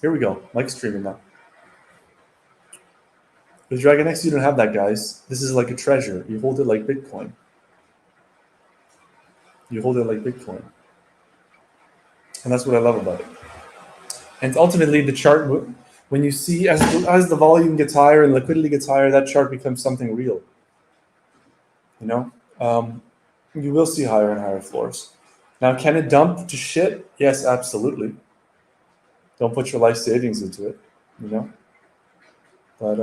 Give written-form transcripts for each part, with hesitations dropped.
Here we go. Mike's streaming now. With Dragon X, you don't have that, guys. This is like a treasure. You hold it like Bitcoin. You hold it like Bitcoin. And that's what I love about it. And ultimately, the chart, when you see as the volume gets higher and liquidity gets higher, that chart becomes something real. You know, you will see higher and higher floors. Now, can it dump to shit? Yes, absolutely. Don't put your life savings into it. You know, but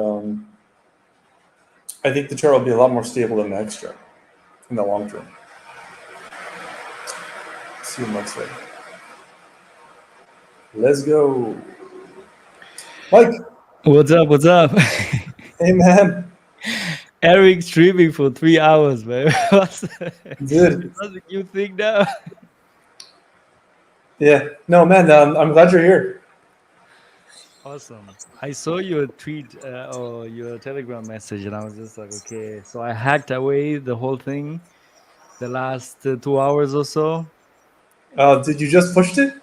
I think the chart will be a lot more stable than the X chart in the long term. See you next week. Let's go. Mike. What's up? What's up? Hey, man. Erik streaming for 3 hours, man. What's Dude. a new thing now? Yeah. No, man, I'm glad you're here. Awesome. I saw your tweet or your Telegram message, and I was just like, okay. So I hacked away the whole thing the last 2 hours or so. Did you just pushed it?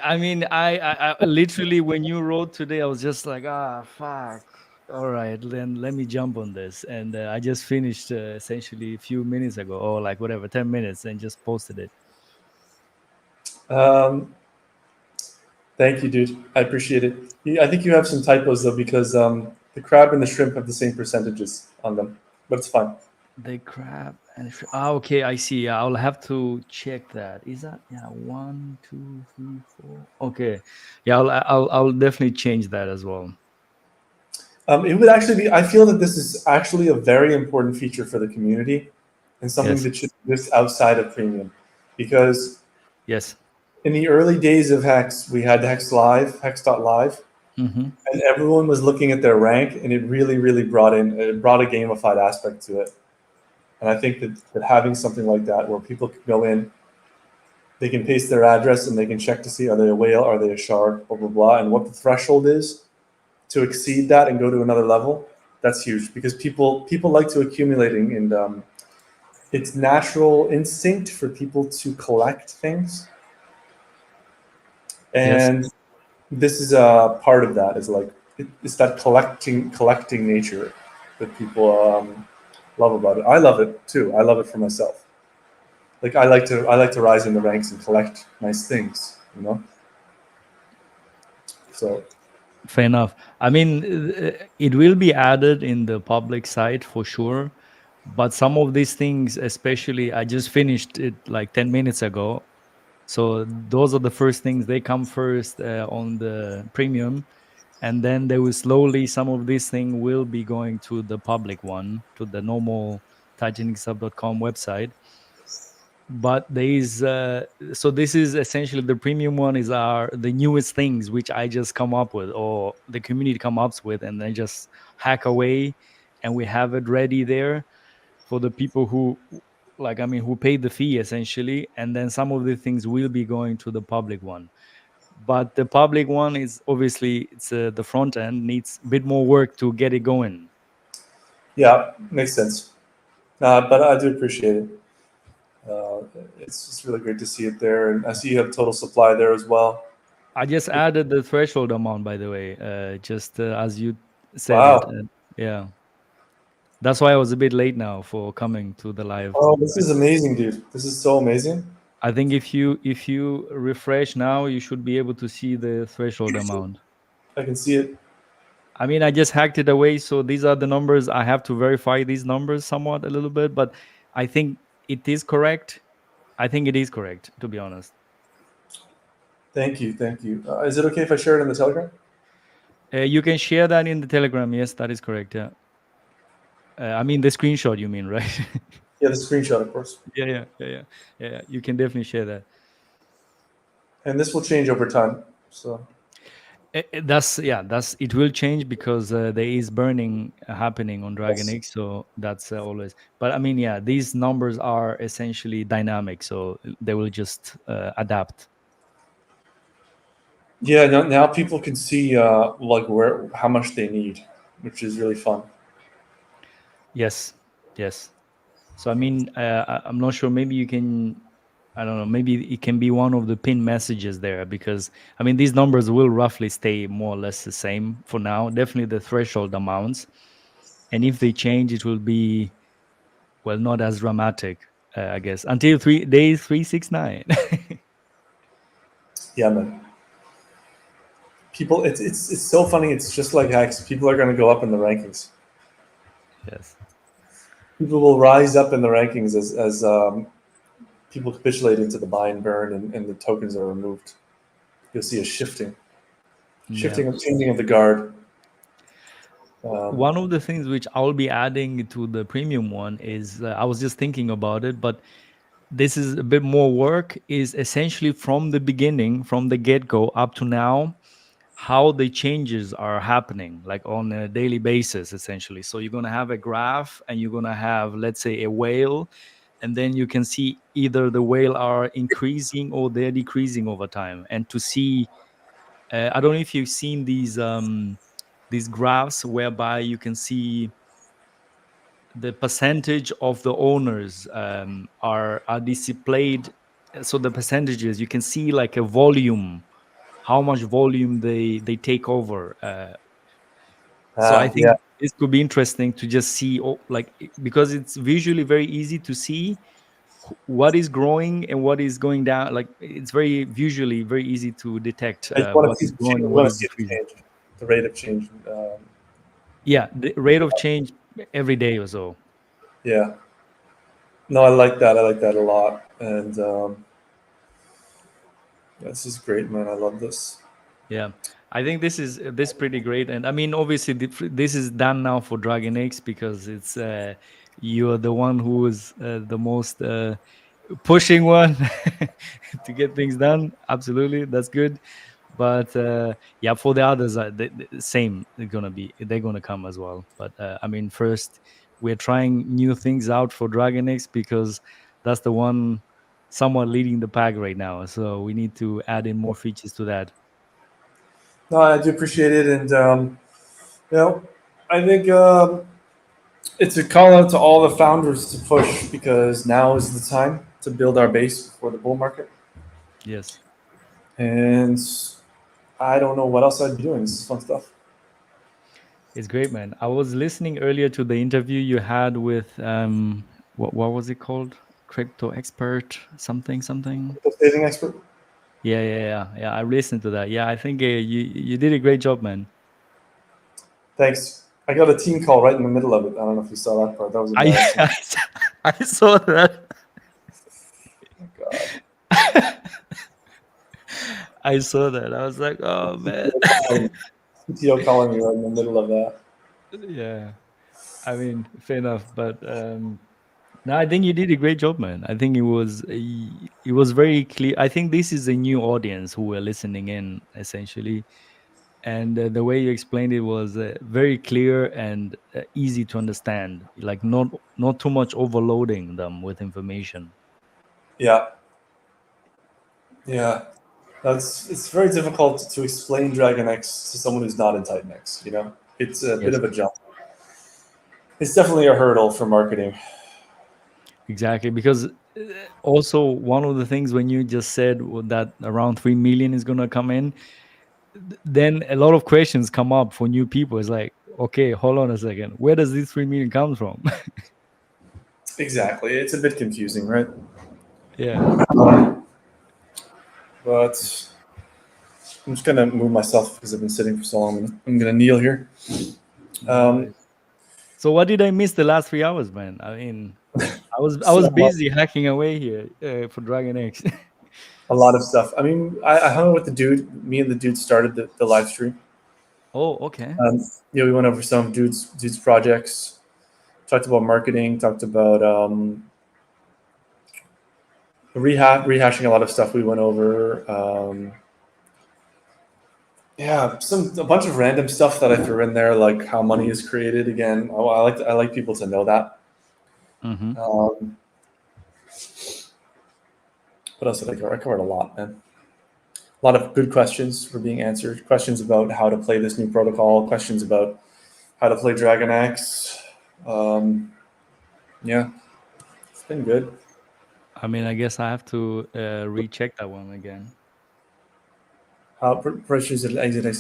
I mean, I literally, when you wrote today, I was just like, fuck. All right, then let me jump on this. And I just finished essentially a few minutes ago, or like whatever, 10 minutes, and just posted it. Thank you, dude. I appreciate it. I think you have some typos though, because the crab and the shrimp have the same percentages on them, but it's fine. The crab and okay, I see. Yeah, I'll have to check that. Is that, yeah, 1, 2, 3, 4? Okay, yeah, I'll definitely change that as well. It would actually be. I feel that this is actually a very important feature for the community, and something Yes. that should exist outside of premium, because Yes. in the early days of Hex, we had Hex Live, Hex.live, Mm-hmm. and everyone was looking at their rank, and it really, really brought a gamified aspect to it. And I think that having something like that, where people can go in, they can paste their address, and they can check to see, are they a whale, are they a shark, blah blah blah, and what the threshold is to exceed that and go to another level. That's huge, because people like to accumulating, and it's natural instinct for people to collect things, Yes. and this is a part of that. Is like it's that collecting nature that people love about it. I love it too. I love it for myself. Like I like to rise in the ranks and collect nice things, you know. So Fair enough. I mean, it will be added in the public site for sure. But some of these things, especially, I just finished it like 10 minutes ago. So those are the first things, they come first on the premium. And then they will slowly, some of these things will be going to the public one, to the normal titanicsub.com website. But there is so this is essentially the premium one is our the newest things which I just come up with, or the community come up with, and then just hack away, and we have it ready there for the people who, like, I mean, who paid the fee essentially. And then some of the things will be going to the public one. But the public one is obviously, it's the front end needs a bit more work to get it going. yeah, makes sense. But I do appreciate it. Uh, it's really great to see it there, and I see you have total supply there as well. I just added the threshold amount, by the way, just as you said it. Wow. Yeah, that's why I was a bit late now for coming to the live. Oh, this is amazing, dude. This is so amazing. I think if you refresh now, you should be able to see the threshold amount. I can see it. I mean, I just hacked it away, so these are the numbers. I have to verify these numbers somewhat a little bit, but I think it is correct. I think it is correct, to be honest. Thank you, thank you. Is it okay if I share it in the Telegram? You can share that in the Telegram. Yes, that is correct. Yeah. I mean, the screenshot, you mean, right? Yeah, the screenshot, of course. Yeah. You can definitely share that. And this will change over time. So That's it will change because there is burning happening on Dragon yes. X, so that's always. But I mean, yeah, these numbers are essentially dynamic, so they will just adapt. Yeah, now people can see like where how much they need, which is really fun. Yes, yes. So I mean, I'm not sure. Maybe you can. I don't know, maybe it can be one of the pin messages there, because I mean these numbers will roughly stay more or less the same for now. Definitely the threshold amounts, and if they change, it will be, well, not as dramatic, I guess, until day 369. Yeah, man. People, it's so funny. It's just like Hex. People are going to go up in the rankings. Yes. People will rise up in the rankings as people capitulate into the buy and burn, and the tokens are removed. You'll see a Yeah. changing of the guard. One of the things which I'll be adding to the premium one is, I was just thinking about it, but this is a bit more work, is essentially from the beginning, from the get-go up to now, how the changes are happening, like on a daily basis, essentially. So you're going to have a graph, and you're going to have, let's say, a whale, and then you can see either the whale are increasing or they're decreasing over time. And to see, I don't know if you've seen these graphs whereby you can see the percentage of the owners are displayed. So the percentages, you can see like a volume, how much volume they take over. So I Yeah, think this could be interesting to just see, like, because it's visually very easy to see what is growing and what is going down. Like, it's very visually very easy to detect you want what to see is the change. growing and You what want to is see the decreasing. change, the rate of change. Yeah, the rate of change every day or so. Yeah. No, I like that. I like that a lot. And this is great, man. I love this. Yeah, I think this pretty great, and I mean, obviously, this is done now for Dragon X, because it's you're the one who is the most pushing one to get things done. Absolutely, that's good. But yeah, for the others, the same. They're gonna come as well. But I mean, first we're trying new things out for Dragon X, because that's the one somewhat leading the pack right now. So we need to add in more features to that. No, I do appreciate it. And, you know, I think it's a call out to all the founders to push, because now is the time to build our base for the bull market. Yes. And I don't know what else I'd be doing. This is fun stuff. It's great, man. I was listening earlier to the interview you had with what was it called? Crypto expert something something. Saving expert. Yeah. I listened to that. Yeah, I think you did a great job, man. Thanks. I got a team call right in the middle of it. I don't know if you saw that part. That was I embarrassing. I saw that. Oh, God. I saw that. I was like, oh man. CTO calling me right in the middle of that. Yeah. I mean, fair enough, but no, I think you did a great job, man. I think it was very clear. I think this is a new audience who were listening in, essentially, and the way you explained it was very clear and easy to understand. Like, not too much overloading them with information. Yeah. Yeah. It's very difficult to explain Dragon X to someone who's not in Titan X. It's a bit Yes, of a jump. It's definitely a hurdle for marketing. exactly. Because also one of the things when you just said that around 3 million is gonna come in, then a lot of questions come up for new people. It's like, okay, hold on a second, where does this 3 million come from? Exactly. It's a bit confusing, right? Yeah. But I'm just gonna move myself because I've been sitting for so long. I'm gonna kneel here. No Um, worries. So what did I miss the last 3 hours, man? I mean, I so was busy hacking away here for Dragon X. a lot of stuff. I mean, I hung out with the dude. Me and the dude started the live stream. Oh, okay. We went over some dudes projects, talked about marketing, talked about rehashing a lot of stuff we went over. Yeah, a bunch of random stuff that I threw in there, like how money is created. Again, I like people to know that. Mm-hmm. Um, what else did I cover? I covered a lot, man. A lot of good questions were being answered. Questions about how to play this new protocol. Questions about how to play Dragon X. Yeah, it's been good. I mean, I guess I have to recheck that one again. Pressures at exit.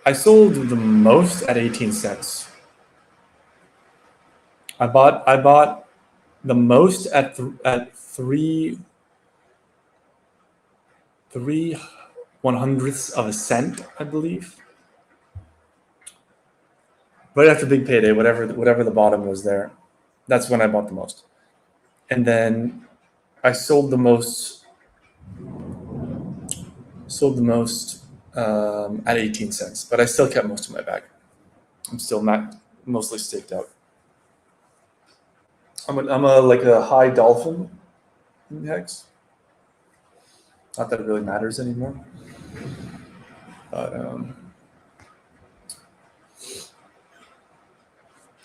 I sold the most at 18 cents. I bought the most at three 100ths of a cent, I believe. Right after big payday, whatever the bottom was there, that's when I bought the most. And then I sold the most at 18 cents, but I still kept most of my bag. I'm still mostly staked out. I'm a like a high dolphin in hex. Not that it really matters anymore, but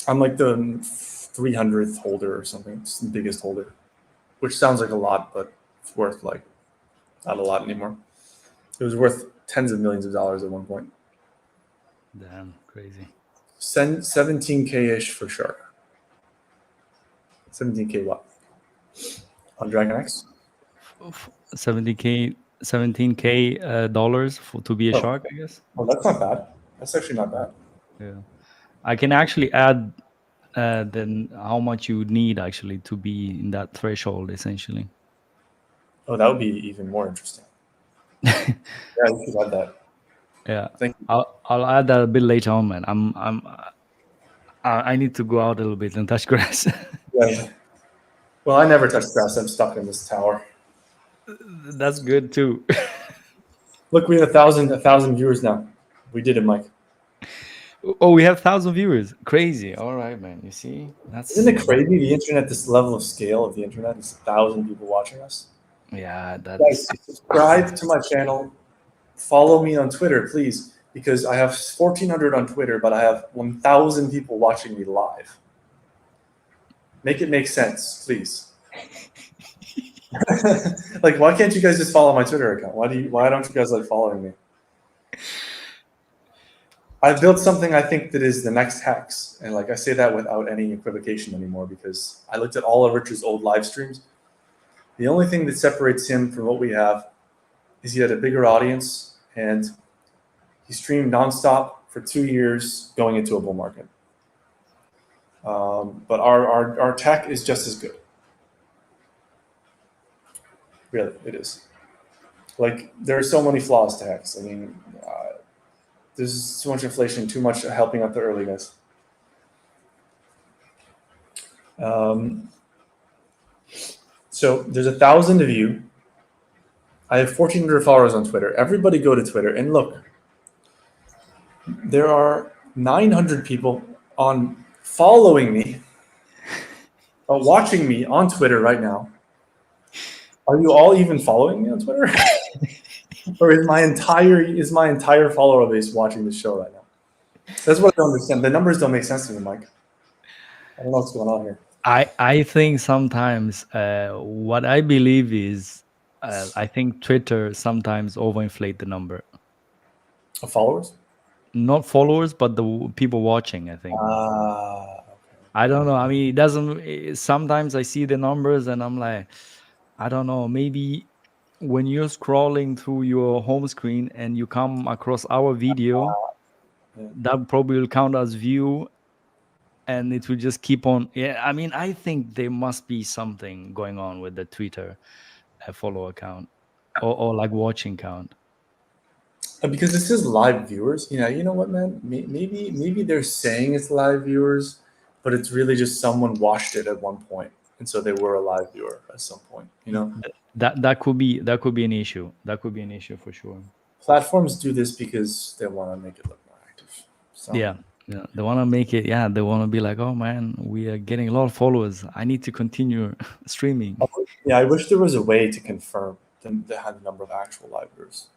I'm like the 300th holder or something. It's the biggest holder, which sounds like a lot, but it's worth like not a lot anymore. It was worth tens of millions of dollars at one point. Damn, crazy. 17K ish for shark. 17K what? On Dragon X? 70K, 17K dollars for to be a Oh, shark, I guess. oh, that's not bad. That's actually not bad. Yeah, I can actually add then how much you would need actually to be in that threshold, essentially. Oh, that would be even more interesting. Yeah, you should add that. Yeah, Thank you. I'll add that a bit later on, man. I need to go out a little bit and touch grass. Yeah. Well, I never touch grass. I'm stuck in this tower. That's good too. Look, we have a thousand viewers now. We did it, Mike. Oh, we have 1,000 viewers. Crazy. All right, man. You see, Isn't it crazy? The internet, this level of scale of the internet, is 1,000 people watching us. yeah, Guys, that's subscribe to my channel. Follow me on Twitter, please, because I have 1,400 on Twitter, but I have 1,000 people watching me live. Make it make sense, please. Like, why can't you guys just follow my Twitter account? Why don't you guys like following me? I've built something I think that is the next Hex, and like I say that without any equivocation anymore because I looked at all of Richard's old live streams. The only thing that separates him from what we have is he had a bigger audience and he streamed nonstop for 2 years going into a bull market. But our tech is just as good. Really, it is. Like, there are so many flaws to Hex. I mean, there's too much inflation, too much helping out the early guys. So there's 1,000 of you. I have 1,400 followers on Twitter. Everybody go to Twitter and look. There are 900 people on following me, watching me on Twitter right now. Are you all even following me on Twitter? Or is my entire follower base watching this show right now? That's what I don't understand. The numbers don't make sense to me, Mike. I don't know what's going on here. I think sometimes what I believe is I think Twitter sometimes overinflate the number. Of followers? Not followers, but the people watching, I think. Okay. I don't know. I mean, it doesn't. Sometimes I see the numbers and I'm like, I don't know. Maybe when you're scrolling through your home screen and you come across our video, Yeah. that probably will count as view, and it will just keep on. Yeah, I mean, I think there must be something going on with the Twitter follow account or like watching count. Because this is live viewers. You know what, man? Maybe they're saying it's live viewers, but it's really just someone watched it at one point, and so they were a live viewer at some point. You know, That could be an issue. That could be an issue for sure. platforms do this because they want to make it look more active. So Yeah, they want to make it. Yeah, they want to be like, oh man, we are getting a lot of followers. I need to continue streaming. yeah, I wish there was a way to confirm the number of actual live viewers.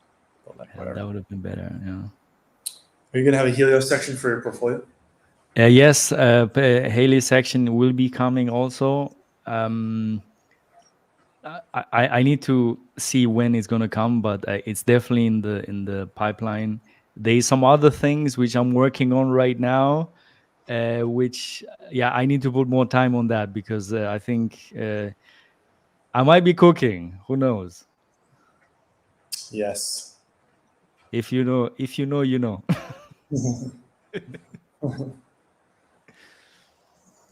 But like, Yeah, whatever. that would have been better. Yeah. Are you gonna have a Helios section for your portfolio? Yes, Haley section will be coming also. I need to see when it's gonna come, but it's definitely in the pipeline. There's some other things which I'm working on right now, which yeah, I need to put more time on that because I think I might be cooking. Who knows? Yes. If you know, you know.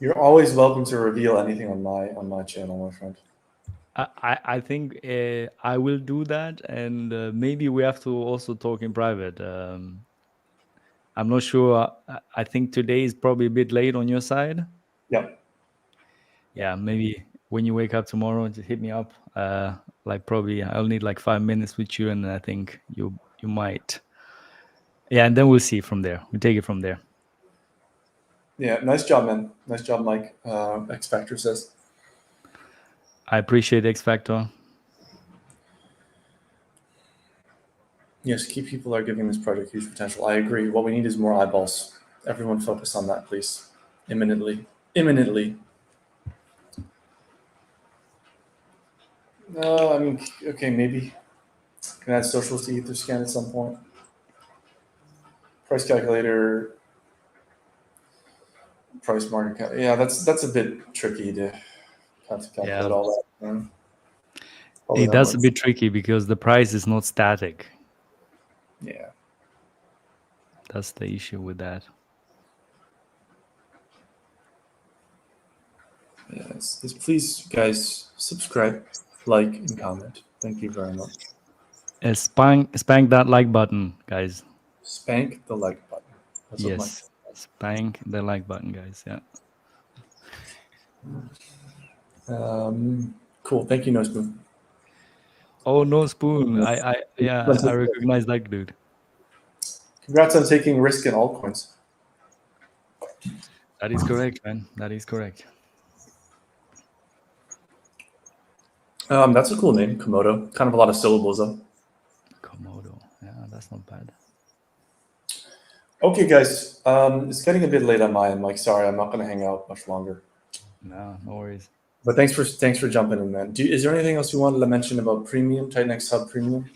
You're always welcome to reveal anything on my channel, my friend. I think I will do that, and maybe we have to also talk in private. I'm not sure. I think today is probably a bit late on your side. Yeah. Yeah, maybe when you wake up tomorrow, just hit me up. Like probably I'll need like 5 minutes with you, and I think you might. Yeah, and then we'll see from there. We take it from there. Yeah. Nice job, man. Nice job, Mike. X Factor says. I appreciate X Factor. Yes, key people are giving this project huge potential. I agree. What we need is more eyeballs. Everyone focus on that, please. Imminently. Imminently. No, I mean, okay, maybe. Can add socials to Etherscan at some point. Price calculator, price market cap. Yeah, that's a bit tricky to have to calculate Yeah, all that. Probably not that's a much. bit tricky because the price is not static. Yeah. That's the issue with that. Yes. Please, guys, subscribe, like, and comment. Thank you very much. Spank that like button, guys. Spank the like button. That's what Mike. Yes, spank the like button, guys. Yeah. Cool. Thank you, No Spoon. Oh, no spoon. I recognize that dude. Congrats on taking risk in altcoins. That is correct, man. That is correct. That's a cool name, Komodo. Kind of a lot of syllables, though. Komodo. Yeah, that's not bad. Okay, guys. It's getting a bit late on my end, Mike. Sorry, I'm not going to hang out much longer. No worries. But thanks for jumping in, man. Is there anything else you wanted to mention about Premium, Titanx Hub Premium?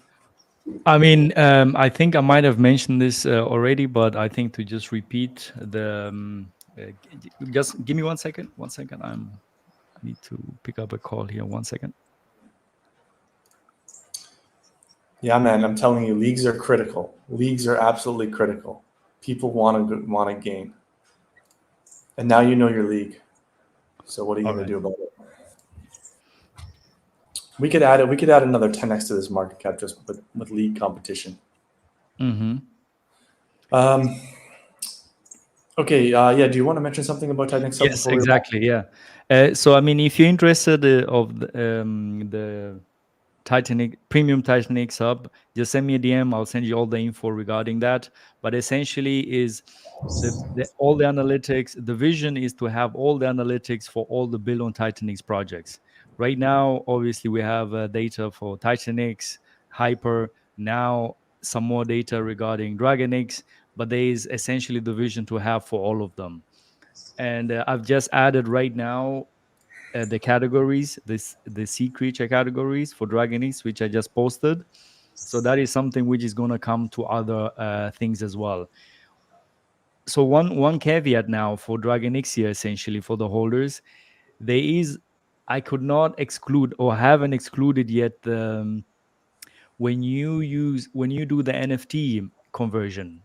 I mean, I think I might have mentioned this already, but I think to just repeat the, just give me 1 second. 1 second. I need to pick up a call here. 1 second. Yeah, man. I'm telling you, leagues are critical. Leagues are absolutely critical. People want to gain, and now you know your league. So what are you All going to right. do about it? We could add it. We could add another 10x to this market cap just with league competition. Mm-hmm. Okay. Yeah. Do you want to mention something about Titanx Hub Yes, before we? exactly. Yeah. So I mean, if you're interested of the Titanic premium Titanic sub, just send me a DM. I'll send you all the info regarding that. But essentially, is all the analytics. The vision is to have all the analytics for all the build on Titanic's projects. Right now, obviously, we have data for Titanic's, Hyper. Now, some more data regarding Dragonix. But there is essentially the vision to have for all of them. And I've just added right now the categories, the sea creature categories for Dragonix, which I just posted. So that is something which is going to come to other things as well. So one caveat now for Dragonix here, essentially for the holders, there is, I could not exclude or haven't excluded yet when you do the NFT conversion,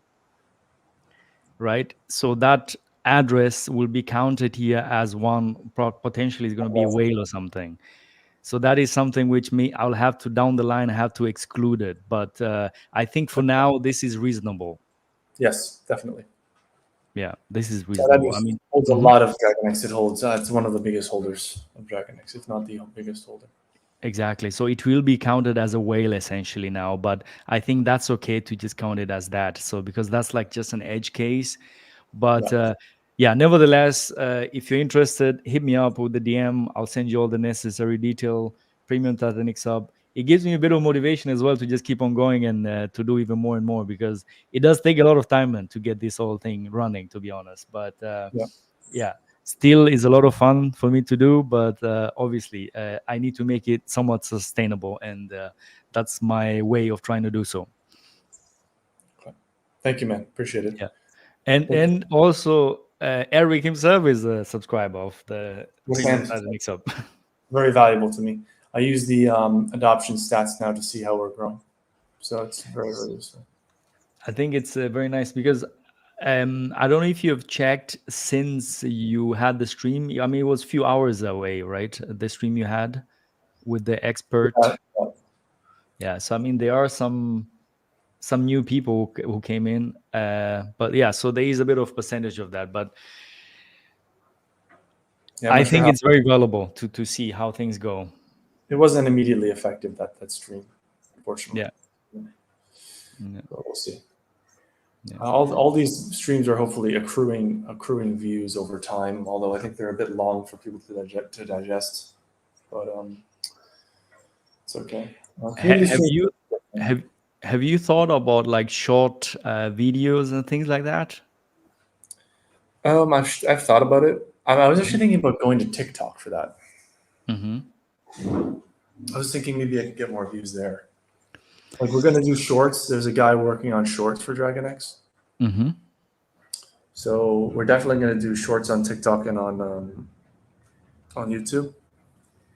right? So that address will be counted here as one, potentially is going to be a whale or something. So that is something which I'll have to down the line have to exclude it. But I think for now this is reasonable. Yes, definitely. Yeah, this is Yeah, that reasonable. I mean, holds a mhm. lot of Dragonix. It holds. It's one of the biggest holders of Dragonix, if not the biggest holder. Exactly. So it will be counted as a whale essentially now, but I think that's okay to just count it as that. So because that's like just an edge case. But Yeah. yeah, nevertheless, if you're interested, hit me up with the DM. I'll send you all the necessary detail. Premium Titanic sub. It gives me a bit of motivation as well to just keep on going and to do even more and more because it does take a lot of time man, to get this whole thing running, to be honest. But Yeah. yeah, still is a lot of fun for me to do. But obviously, I need to make it somewhat sustainable, and that's my way of trying to do so. Okay. Thank you, man. Appreciate it. Yeah. And also Erik himself is a subscriber of the Yes, premium and Titanic sub. very valuable to me. I use the adoption stats now to see how we're growing. So it's very, very useful. I think it's very nice because I don't know if you have checked since you had the stream. I mean, it was a few hours away, right? The stream you had with the expert. Yeah. Yeah. So I mean, there are some new people who came in, but yeah. So there is a bit of percentage of that, but Yeah, I'm I not sure think how it's very valuable to see how things go. it wasn't immediately effective that stream, unfortunately. Yeah. Yeah. But we'll see. Yeah. All these streams are hopefully accruing views over time. Although I think they're a bit long for people to digest. But it's okay. Community Have streams. you have you thought about like short videos and things like that? I've thought about it. I was actually thinking about going to TikTok for that. Mm-hmm. I was thinking maybe I could get more views there. Like we're gonna do shorts. There's a guy working on shorts for Dragon X. Mm-hmm. So we're definitely gonna do shorts on TikTok and on YouTube.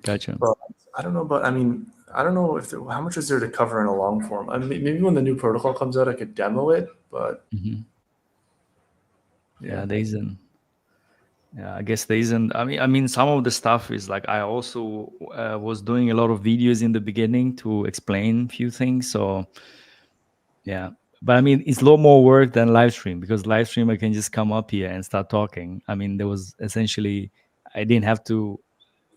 Gotcha. But I don't know about. I mean, I don't know if how much is there to cover in a long form. I mean, maybe when the new protocol comes out, I could demo it. But Mm-hmm. Yeah, yeah. there isn't. Yeah, I guess there isn't. I mean, some of the stuff is like I also was doing a lot of videos in the beginning to explain a few things. So yeah, but I mean, it's a lot more work than live stream because live stream I can just come up here and start talking. I mean, there was essentially I didn't have to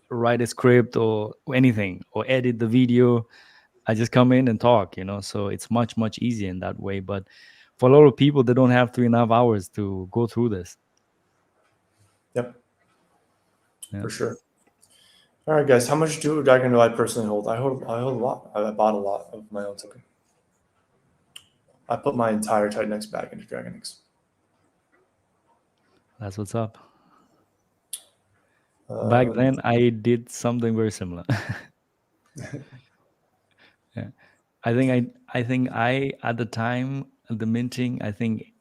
write a script or anything or edit the video. I just come in and talk, so it's much easier in that way. But for a lot of people, they don't have 3.5 hours to go through this. Yep. Yeah. For sure. All right, guys. How much Dragon do I personally hold? I hold a lot. I bought a lot of my own token. I put my entire Titan X bag into Dragon X. That's what's up. Back then, I did something very similar. Yeah, I think I at the time at the minting, I think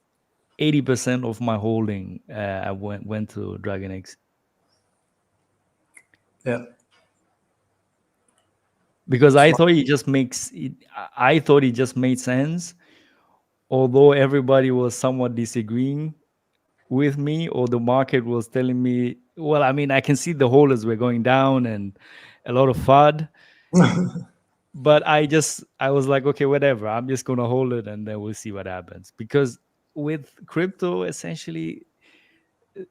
80% of my holding I went to Dragon X. Yeah. Because I thought it just made sense, although everybody was somewhat disagreeing with me, or the market was telling me, well, I mean, I can see the holders were going down and a lot of FUD. But I was like, okay, whatever, I'm just gonna hold it and then we'll see what happens. Because with crypto, essentially,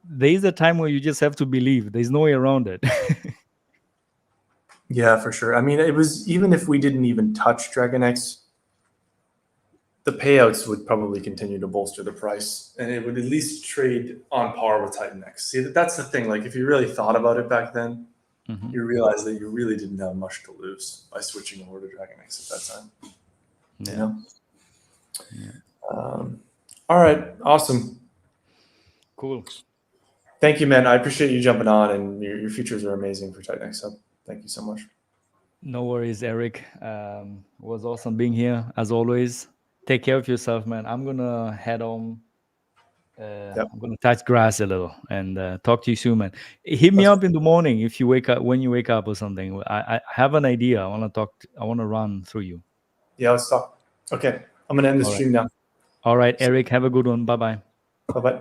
there's a time where you just have to believe. There's no way around it. Yeah, for sure. I mean, it was even if we didn't even touch Dragon X, the payouts would probably continue to bolster the price, and it would at least trade on par with Titan X. See, that's the thing. Like, if you really thought about it back then, Mhm. you realize that you really didn't have much to lose by switching over to Dragon X at that time. Yeah. You know. Yeah. All right. Awesome. Cool. Thank you, man. I appreciate you jumping on, and your features are amazing for Titan X. So thank you so much. No worries, Eric. It was awesome being here as always. Take care of yourself, man. I'm gonna head home. Yep. I'm gonna touch grass a little and talk to you soon, man. Hit me up in the morning if you wake up when you wake up or something. I have an idea. I want to talk. I want to run through you. Yeah, let's talk. Okay, I'm gonna end the All right. stream now. All right, Eric. Have a good one. Bye bye. Bye bye.